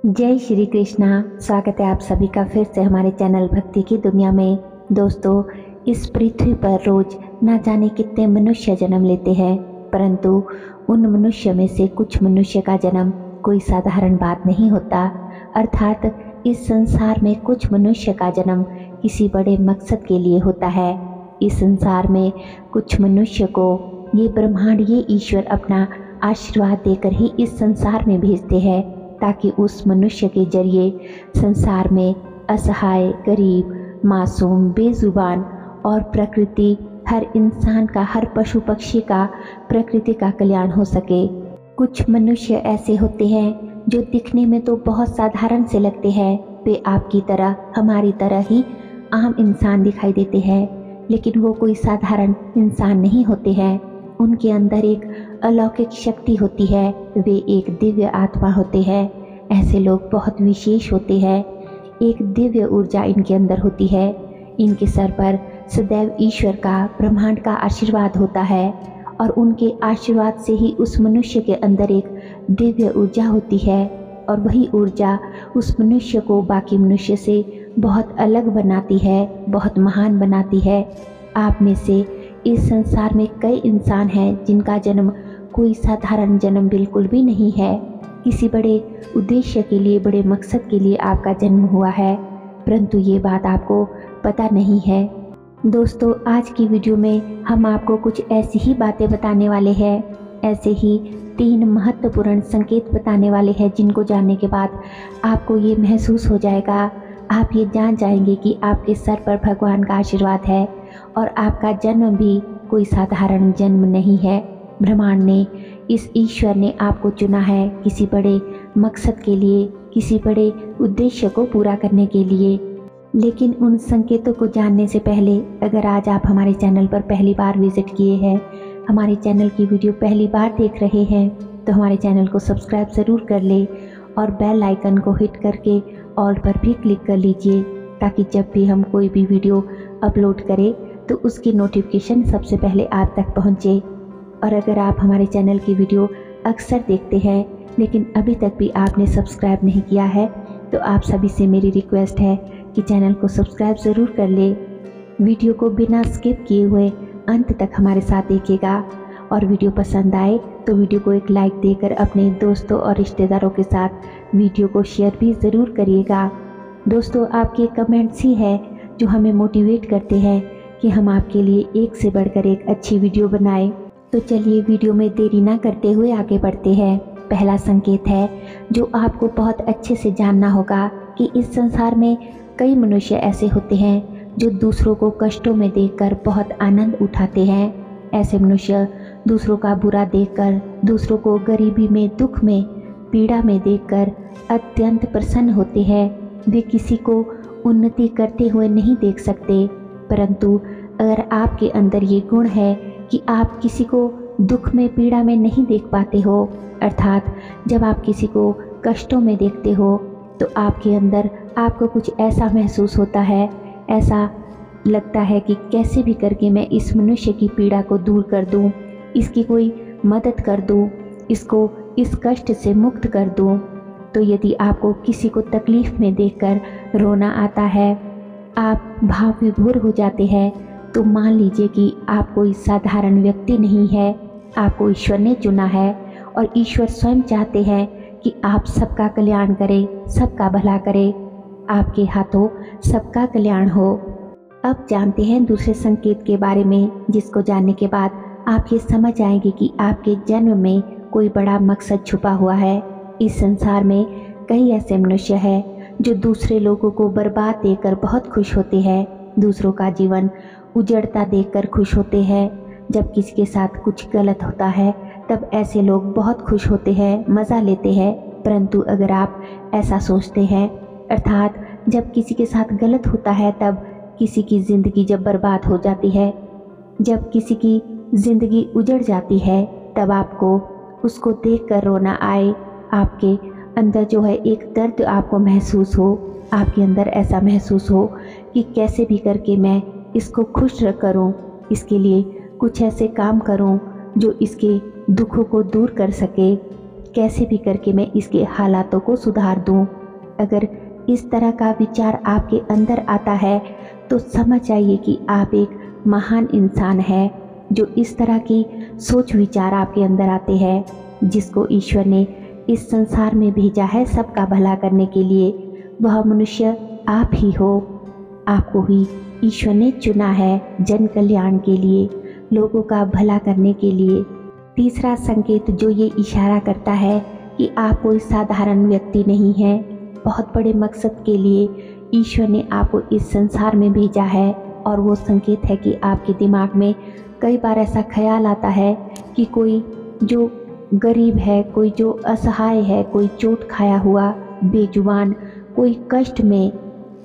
जय श्री कृष्णा। स्वागत है आप सभी का फिर से हमारे चैनल भक्ति की दुनिया में। दोस्तों, इस पृथ्वी पर रोज ना जाने कितने मनुष्य जन्म लेते हैं, परंतु उन मनुष्य में से कुछ मनुष्य का जन्म कोई साधारण बात नहीं होता। अर्थात इस संसार में कुछ मनुष्य का जन्म किसी बड़े मकसद के लिए होता है। इस संसार में कुछ मनुष्य को ये ब्रह्मांड, ये ईश्वर अपना आशीर्वाद देकर ही इस संसार में भेजते हैं, ताकि उस मनुष्य के जरिए संसार में असहाय, गरीब, मासूम, बेजुबान और प्रकृति, हर इंसान का, हर पशु पक्षी का, प्रकृति का कल्याण हो सके। कुछ मनुष्य ऐसे होते हैं जो दिखने में तो बहुत साधारण से लगते हैं। वे आपकी तरह, हमारी तरह ही आम इंसान दिखाई देते हैं, लेकिन वो कोई साधारण इंसान नहीं होते हैं। उनके अंदर एक अलौकिक शक्ति होती है, वे एक दिव्य आत्मा होते हैं। ऐसे लोग बहुत विशेष होते हैं। एक दिव्य ऊर्जा इनके अंदर होती है। इनके सर पर सदैव ईश्वर का, ब्रह्मांड का आशीर्वाद होता है, और उनके आशीर्वाद से ही उस मनुष्य के अंदर एक दिव्य ऊर्जा होती है, और वही ऊर्जा उस मनुष्य को बाकी मनुष्य से बहुत अलग बनाती है, बहुत महान बनाती है। आप में से इस संसार में कई इंसान हैं जिनका जन्म कोई साधारण जन्म बिल्कुल भी नहीं है। किसी बड़े उद्देश्य के लिए, बड़े मकसद के लिए आपका जन्म हुआ है, परंतु ये बात आपको पता नहीं है। दोस्तों, आज की वीडियो में हम आपको कुछ ऐसी ही बातें बताने वाले हैं, ऐसे ही 3 महत्वपूर्ण संकेत बताने वाले हैं, जिनको जानने के बाद आपको ये महसूस हो जाएगा, आप ये जान जाएंगे कि आपके सर पर भगवान का आशीर्वाद है और आपका जन्म भी कोई साधारण जन्म नहीं है। ब्रह्मांड ने, इस ईश्वर ने आपको चुना है किसी बड़े मकसद के लिए, किसी बड़े उद्देश्य को पूरा करने के लिए। लेकिन उन संकेतों को जानने से पहले, अगर आज आप हमारे चैनल पर पहली बार विजिट किए हैं, हमारे चैनल की वीडियो पहली बार देख रहे हैं, तो हमारे चैनल को सब्सक्राइब ज़रूर कर ले और बेल आइकन को हिट करके ऑल पर भी क्लिक कर लीजिए, ताकि जब भी हम कोई भी वीडियो अपलोड करें तो उसकी नोटिफिकेशन सबसे पहले आप तक पहुँचे। और अगर आप हमारे चैनल की वीडियो अक्सर देखते हैं लेकिन अभी तक भी आपने सब्सक्राइब नहीं किया है, तो आप सभी से मेरी रिक्वेस्ट है कि चैनल को सब्सक्राइब ज़रूर कर ले। वीडियो को बिना स्किप किए हुए अंत तक हमारे साथ देखिएगा, और वीडियो पसंद आए तो वीडियो को एक लाइक देकर अपने दोस्तों और रिश्तेदारों के साथ वीडियो को शेयर भी ज़रूर करिएगा। दोस्तों, आपके कमेंट्स ही है जो हमें मोटिवेट करते हैं कि हम आपके लिए एक से बढ़कर एक अच्छी वीडियो बनाएं। तो चलिए वीडियो में देरी ना करते हुए आगे बढ़ते हैं। पहला संकेत है जो आपको बहुत अच्छे से जानना होगा कि इस संसार में कई मनुष्य ऐसे होते हैं जो दूसरों को कष्टों में देखकर बहुत आनंद उठाते हैं। ऐसे मनुष्य दूसरों का बुरा देखकर, दूसरों को गरीबी में, दुख में, पीड़ा में देखकर अत्यंत प्रसन्न होते हैं। वे किसी को उन्नति करते हुए नहीं देख सकते, परंतु अगर आपके अंदर ये गुण है कि आप किसी को दुख में, पीड़ा में नहीं देख पाते हो, अर्थात जब आप किसी को कष्टों में देखते हो तो आपके अंदर आपको कुछ ऐसा महसूस होता है, ऐसा लगता है कि कैसे भी करके मैं इस मनुष्य की पीड़ा को दूर कर दूं, इसकी कोई मदद कर दूं, इसको इस कष्ट से मुक्त कर दूं। तो यदि आपको किसी को तकलीफ़ में देखकर रोना आता है, आप भाव विभोर हो जाते हैं, तो मान लीजिए कि आप कोई साधारण व्यक्ति नहीं है, आपको ईश्वर ने चुना है, और ईश्वर स्वयं चाहते हैं कि आप सबका कल्याण करें, सबका भला करें, आपके हाथों सबका कल्याण हो। अब जानते हैं दूसरे संकेत के बारे में, जिसको जानने के बाद आप ये समझ आएंगे कि आपके जन्म में कोई बड़ा मकसद छुपा हुआ है। इस संसार में कई ऐसे मनुष्य हैं जो दूसरे लोगों को बर्बाद देखकर बहुत खुश होते हैं, दूसरों का जीवन उजड़ता देखकर खुश होते हैं। जब किसी के साथ कुछ गलत होता है तब ऐसे लोग बहुत खुश होते हैं, मज़ा लेते हैं। परंतु अगर आप ऐसा सोचते हैं, अर्थात जब किसी के साथ गलत होता है, तब किसी की ज़िंदगी जब बर्बाद हो जाती है, जब किसी की ज़िंदगी उजड़ जाती है, तब आपको उसको देखकर रोना आए, आपके अंदर जो है एक दर्द आपको महसूस हो, आपके अंदर ऐसा महसूस हो कि कैसे भी करके मैं इसको खुश करूं, इसके लिए कुछ ऐसे काम करूं जो इसके दुखों को दूर कर सके। कैसे भी करके मैं इसके हालातों को सुधार दूं। अगर इस तरह का विचार आपके अंदर आता है तो समझ जाइए कि आप एक महान इंसान है। जो इस तरह की सोच विचार आपके अंदर आते हैं, जिसको ईश्वर ने इस संसार में भेजा है सबका भला करने के लिए, वह मनुष्य आप ही हो। आपको ही ईश्वर ने चुना है जन कल्याण के लिए, लोगों का भला करने के लिए। तीसरा संकेत जो ये इशारा करता है कि आप कोई साधारण व्यक्ति नहीं हैं। बहुत बड़े मकसद के लिए ईश्वर ने आपको इस संसार में भेजा है, और वो संकेत है कि आपके दिमाग में कई बार ऐसा ख्याल आता है कि कोई जो गरीब है, कोई जो असहाय है, कोई चोट खाया हुआ, बेजुबान, कोई कष्ट में,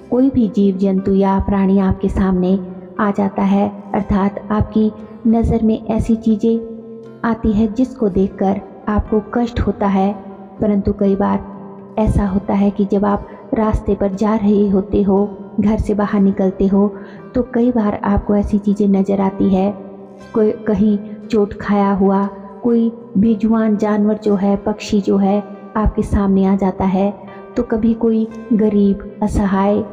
कोई भी जीव जंतु या प्राणी आपके सामने आ जाता है। अर्थात आपकी नज़र में ऐसी चीज़ें आती है जिसको देखकर आपको कष्ट होता है। परंतु कई बार ऐसा होता है कि जब आप रास्ते पर जा रहे होते हो, घर से बाहर निकलते हो, तो कई बार आपको ऐसी चीज़ें नज़र आती है। कोई कहीं चोट खाया हुआ, कोई बेजुबान जानवर जो है, पक्षी जो है, आपके सामने आ जाता है। तो कभी कोई गरीब असहाय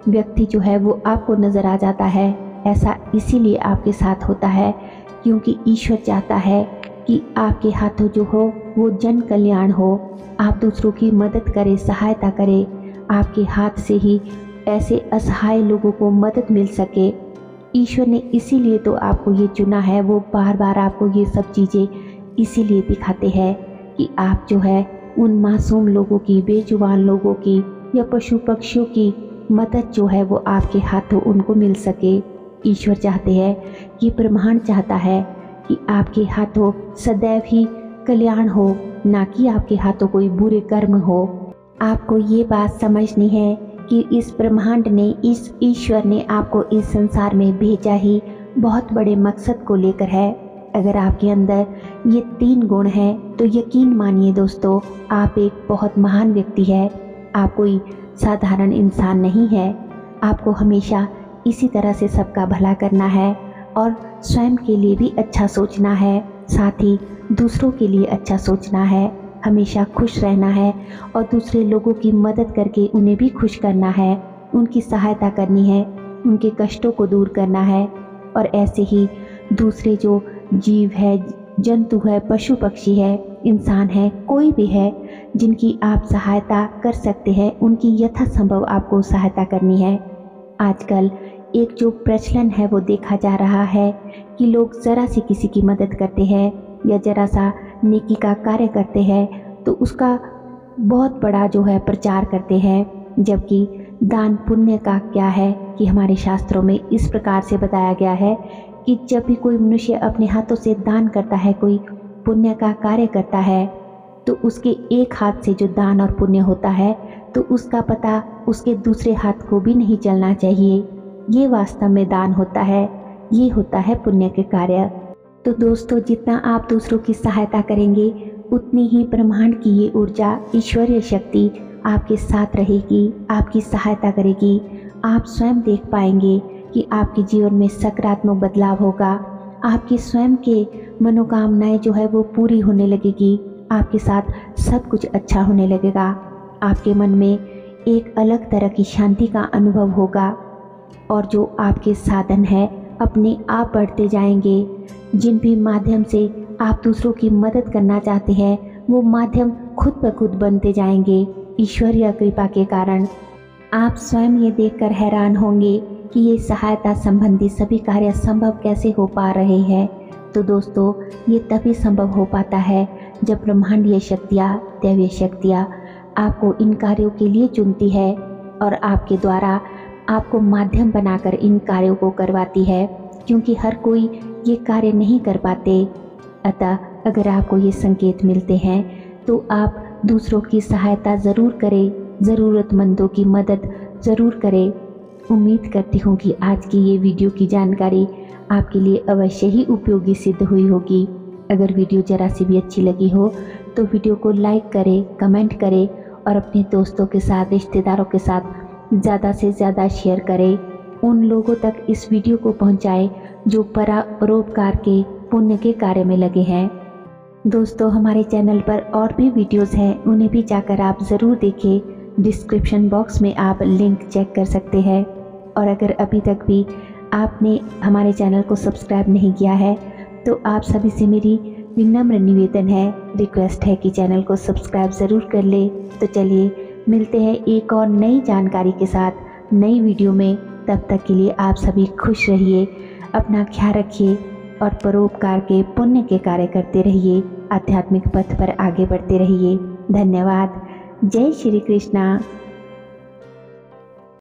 व्यक्ति जो है वो आपको नज़र आ जाता है। ऐसा इसीलिए आपके साथ होता है क्योंकि ईश्वर चाहता है कि आपके हाथों जो हो वो जन कल्याण हो, आप दूसरों की मदद करें, सहायता करें। आपके हाथ से ही ऐसे असहाय लोगों को मदद मिल सके। ईश्वर ने इसीलिए तो आपको ये चुना है। वो बार बार आपको ये सब चीज़ें इसीलिए दिखाते हैं कि आप जो है उन मासूम लोगों की, बेजुबान लोगों की या पशु पक्षियों की मदद जो है वो आपके हाथों उनको मिल सके। ईश्वर चाहते हैं, ये ब्रह्मांड चाहता है कि आपके हाथों सदैव ही कल्याण हो, ना कि आपके हाथों कोई बुरे कर्म हो। आपको ये बात समझनी है कि इस ब्रह्मांड ने, इस ईश्वर ने आपको इस संसार में भेजा ही बहुत बड़े मकसद को लेकर है। अगर आपके अंदर ये 3 गुण हैं तो यकीन मानिए दोस्तों, आप एक बहुत महान व्यक्ति है। आप कोई साधारण इंसान नहीं है। आपको हमेशा इसी तरह से सबका भला करना है और स्वयं के लिए भी अच्छा सोचना है, साथ ही दूसरों के लिए अच्छा सोचना है। हमेशा खुश रहना है और दूसरे लोगों की मदद करके उन्हें भी खुश करना है, उनकी सहायता करनी है, उनके कष्टों को दूर करना है। और ऐसे ही दूसरे जो जीव है, जंतु है, पशु पक्षी है, इंसान है, कोई भी है जिनकी आप सहायता कर सकते हैं, उनकी यथासंभव आपको सहायता करनी है। आजकल एक जो प्रचलन है वो देखा जा रहा है कि लोग ज़रा सी किसी की मदद करते हैं या ज़रा सा नेकी का कार्य करते हैं तो उसका बहुत बड़ा जो है प्रचार करते हैं। जबकि दान पुण्य का क्या है कि हमारे शास्त्रों में इस प्रकार से बताया गया है कि जब भी कोई मनुष्य अपने हाथों से दान करता है, कोई पुण्य का कार्य करता है, तो उसके एक हाथ से जो दान और पुण्य होता है तो उसका पता उसके दूसरे हाथ को भी नहीं चलना चाहिए। ये वास्तव में दान होता है, ये होता है पुण्य के कार्य। तो दोस्तों, जितना आप दूसरों की सहायता करेंगे उतनी ही ब्रह्मांड की ये ऊर्जा, ईश्वरीय शक्ति आपके साथ रहेगी, आपकी सहायता करेगी। आप स्वयं देख पाएंगे कि आपके जीवन में सकारात्मक बदलाव होगा। आपकी स्वयं के मनोकामनाएं जो है वो पूरी होने लगेगी। आपके साथ सब कुछ अच्छा होने लगेगा। आपके मन में एक अलग तरह की शांति का अनुभव होगा और जो आपके साधन है अपने आप बढ़ते जाएंगे। जिन भी माध्यम से आप दूसरों की मदद करना चाहते हैं वो माध्यम खुद ब खुद बनते जाएंगे ईश्वरीय कृपा के कारण। आप स्वयं ये देखकर हैरान होंगे कि ये सहायता संबंधी सभी कार्य संभव कैसे हो पा रहे हैं। तो दोस्तों, ये तभी संभव हो पाता है जब ब्रह्मांडीय शक्तियाँ, दैवीय शक्तियाँ आपको इन कार्यों के लिए चुनती है और आपके द्वारा आपको माध्यम बनाकर इन कार्यों को करवाती है, क्योंकि हर कोई ये कार्य नहीं कर पाते। अतः अगर आपको ये संकेत मिलते हैं तो आप दूसरों की सहायता ज़रूर करें, ज़रूरतमंदों की मदद ज़रूर करें। उम्मीद करती हूँ कि आज की ये वीडियो की जानकारी आपके लिए अवश्य ही उपयोगी सिद्ध हुई होगी। अगर वीडियो जरा सी भी अच्छी लगी हो तो वीडियो को लाइक करें, कमेंट करें और अपने दोस्तों के साथ, रिश्तेदारों के साथ ज़्यादा से ज़्यादा शेयर करें। उन लोगों तक इस वीडियो को पहुँचाएं जो परोपकार के, पुण्य के कार्य में लगे हैं। दोस्तों हमारे चैनल पर और भी वीडियोस हैं, उन्हें भी जाकर आप ज़रूर देखें। डिस्क्रिप्शन बॉक्स में आप लिंक चेक कर सकते हैं। और अगर अभी तक भी आपने हमारे चैनल को सब्सक्राइब नहीं किया है तो आप सभी से मेरी विनम्र निवेदन है, रिक्वेस्ट है कि चैनल को सब्सक्राइब ज़रूर कर ले। तो चलिए मिलते हैं एक और नई जानकारी के साथ नई वीडियो में। तब तक के लिए आप सभी खुश रहिए, अपना ख्याल रखिए और परोपकार के पुण्य के कार्य करते रहिए, आध्यात्मिक पथ पर आगे बढ़ते रहिए। धन्यवाद। जय श्री कृष्णा।